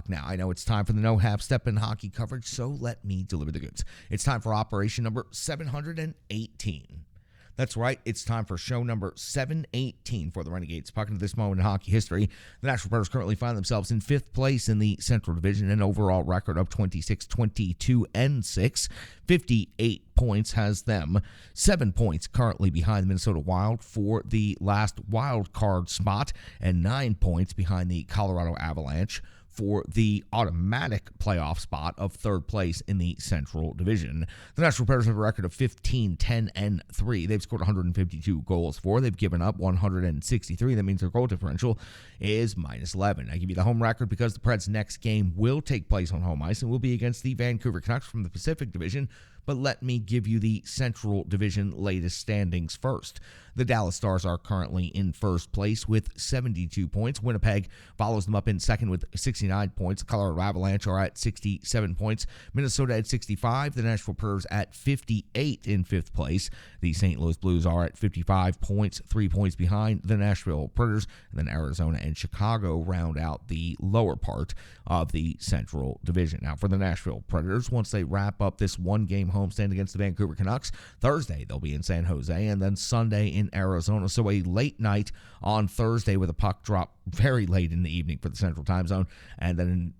o'clock now. I know it's time for the no half step in hockey coverage, so let me deliver the goods. It's time for operation number 718. That's right, it's time for show number 718 for the Renegades. Pucking to this moment in hockey history, the Nashville Predators currently find themselves in 5th place in the Central Division, an overall record of 26-22-6. 58 points has them. 7 points currently behind the Minnesota Wild for the last wild card spot, and 9 points behind the Colorado Avalanche for the automatic playoff spot of 3rd place in the Central Division. The Nashville Predators have a record of 15-10-3. They've scored 152 goals for. They've given up 163. That means their goal differential is -11. I give you the home record because the Preds' next game will take place on home ice and will be against the Vancouver Canucks from the Pacific Division. But let me give you the Central Division latest standings first. The Dallas Stars are currently in 1st place with 72 points. Winnipeg follows them up in 2nd with 69 points. The Colorado Avalanche are at 67 points. Minnesota at 65. The Nashville Predators at 58 in 5th place. The St. Louis Blues are at 55 points, 3 points behind the Nashville Predators. And then Arizona and Chicago round out the lower part of the Central Division. Now, for the Nashville Predators, once they wrap up this one-game homestand against the Vancouver Canucks, Thursday they'll be in San Jose, and then Sunday in Arizona. So a late night on Thursday with a puck drop very late in the evening for the Central Time Zone, and then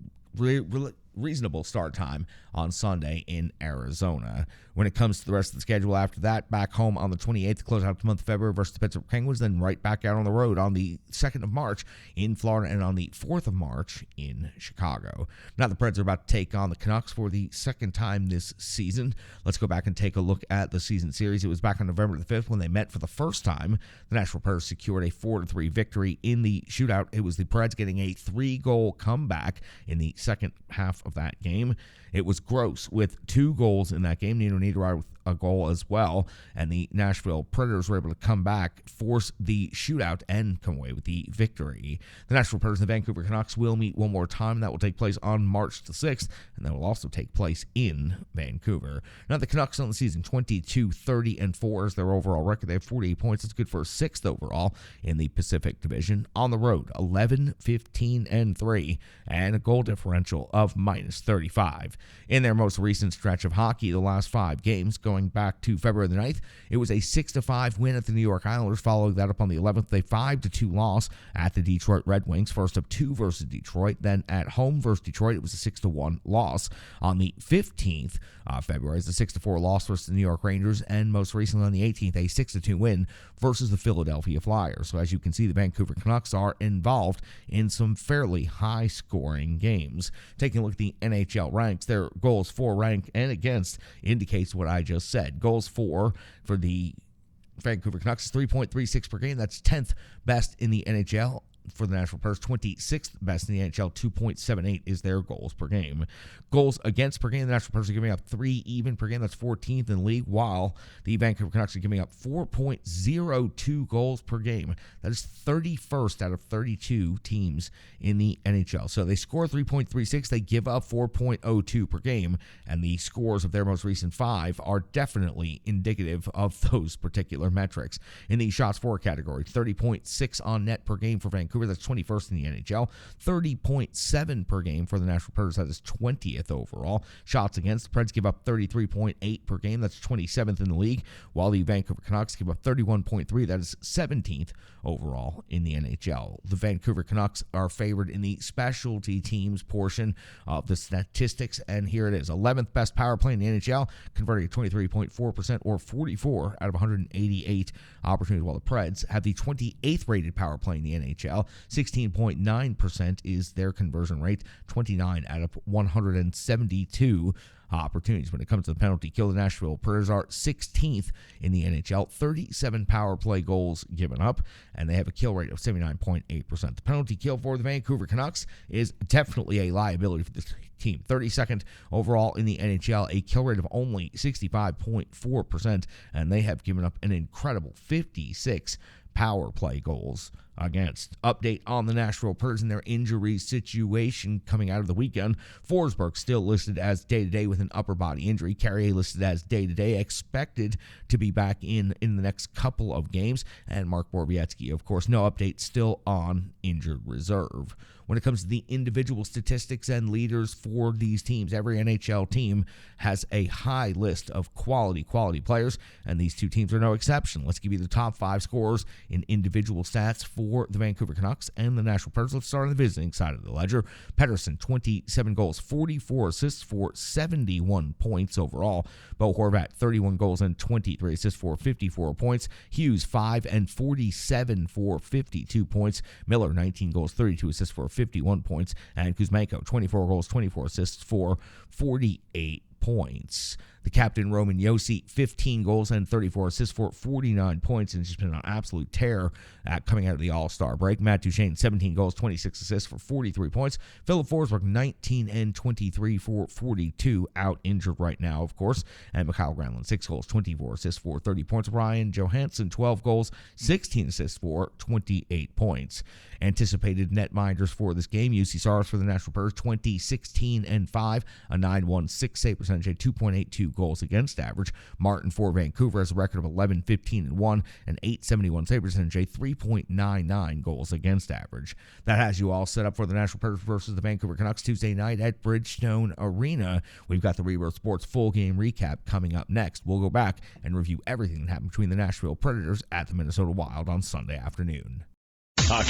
reasonable start time on Sunday in Arizona. When it comes to the rest of the schedule after that, back home on the 28th to close out the month of February versus the Pittsburgh Penguins, then right back out on the road on the 2nd of March in Florida and on the 4th of March in Chicago. Now the Preds are about to take on the Canucks for the 2nd time this season. Let's go back and take a look at the season series. It was back on November the 5th when they met for the first time. The Nashville Predators secured a 4-3 victory in the shootout. It was the Preds getting a 3-goal comeback in the second half of that game. It was Gross with 2 goals in that game. Nino Niederreiter with a goal as well, and the Nashville Predators were able to come back, force the shootout, and come away with the victory. The Nashville Predators and the Vancouver Canucks will meet one more time. That will take place on March the 6th, and that will also take place in Vancouver. Now, the Canucks on the season, 22-30-4 is their overall record. They have 48 points. It's good for 6th overall in the Pacific Division. On the road, 11-15-3, and a goal differential of -35. In their most recent stretch of hockey, the last 5 games, going back to February the 9th, it was a 6-5 win at the New York Islanders. Following that up on the 11th, a 5-2 loss at the Detroit Red Wings. First of 2 versus Detroit. Then at home versus Detroit, it was a 6-1 loss. On the 15th of February, it's a 6-4 loss versus the New York Rangers. And most recently on the 18th, a 6-2 win versus the Philadelphia Flyers. So as you can see, the Vancouver Canucks are involved in some fairly high-scoring games. Taking a look at the NHL ranks, their goals for, rank, and against indicates what I just said. Goals for the Vancouver Canucks is 3.36 per game. That's 10th best in the NHL. For the Nashville Predators, 26th best in the NHL, 2.78 is their goals per game. Goals against per game, the Nashville Predators are giving up 3 even per game. That's 14th in the league, while the Vancouver Canucks are giving up 4.02 goals per game. That is 31st out of 32 teams in the NHL. So they score 3.36, they give up 4.02 per game, and the scores of their most recent 5 are definitely indicative of those particular metrics. In the shots for category, 30.6 on net per game for Vancouver. That's 21st in the NHL. 30.7 per game for the Nashville Predators. That is 20th overall. Shots against, the Preds give up 33.8 per game. That's 27th in the league, while the Vancouver Canucks give up 31.3. That is 17th overall in the NHL. The Vancouver Canucks are favored in the specialty teams portion of the statistics, and here it is. 11th best power play in the NHL, converting at 23.4% or 44 out of 188 opportunities, while the Preds have the 28th rated power play in the NHL. 16.9% is their conversion rate, 29 out of 172 opportunities. When it comes to the penalty kill, the Nashville Predators are 16th in the NHL, 37 power play goals given up, and they have a kill rate of 79.8%. The penalty kill for the Vancouver Canucks is definitely a liability for this team. 32nd overall in the NHL, a kill rate of only 65.4%, and they have given up an incredible 56 power play goals against. Update on the Nashville Predators and their injury situation coming out of the weekend. Forsberg still listed as day-to-day with an upper body injury. Carrier listed as day-to-day, expected to be back in the next couple of games. And Mark Borowiecki, of course, no update, still on injured reserve. When it comes to the individual statistics and leaders for these teams, every NHL team has a high list of quality players, and these two teams are no exception. Let's give you the top 5 scorers in individual stats for the Vancouver Canucks and the Nashville Predators. Let's start on the visiting side of the ledger. Pettersson, 27 goals, 44 assists for 71 points overall. Bo Horvat, 31 goals and 23 assists for 54 points. Hughes, 5 and 47 for 52 points. Miller, 19 goals, 32 assists for 51 points. And Kuzmenko, 24 goals, 24 assists for 48 points. The captain, Roman Josi, 15 goals and 34 assists for 49 points, and just been an absolute tear coming out of the All-Star break. Matt Duchene, 17 goals, 26 assists for 43 points. Philip Forsberg, 19 and 23 for 42, out injured right now, of course. And Mikhail Granlund, 6 goals, 24 assists for 30 points. Ryan Johansson, 12 goals, 16 assists for 28 points. Anticipated netminders for this game: UC Saros for the Nashville Predators, 20-16 and 5, a 9.16 percentage, a 2.82 goals against average. Martin for Vancouver has a record of 11-15 and 1, an 8.71 save percentage, a 3.99 goals against average. That has you all set up for the Nashville Predators versus the Vancouver Canucks Tuesday night at Bridgestone Arena. We've got the Rebirth Sports full game recap coming up next. We'll go back and review everything that happened between the Nashville Predators at the Minnesota Wild on Sunday afternoon. Hockey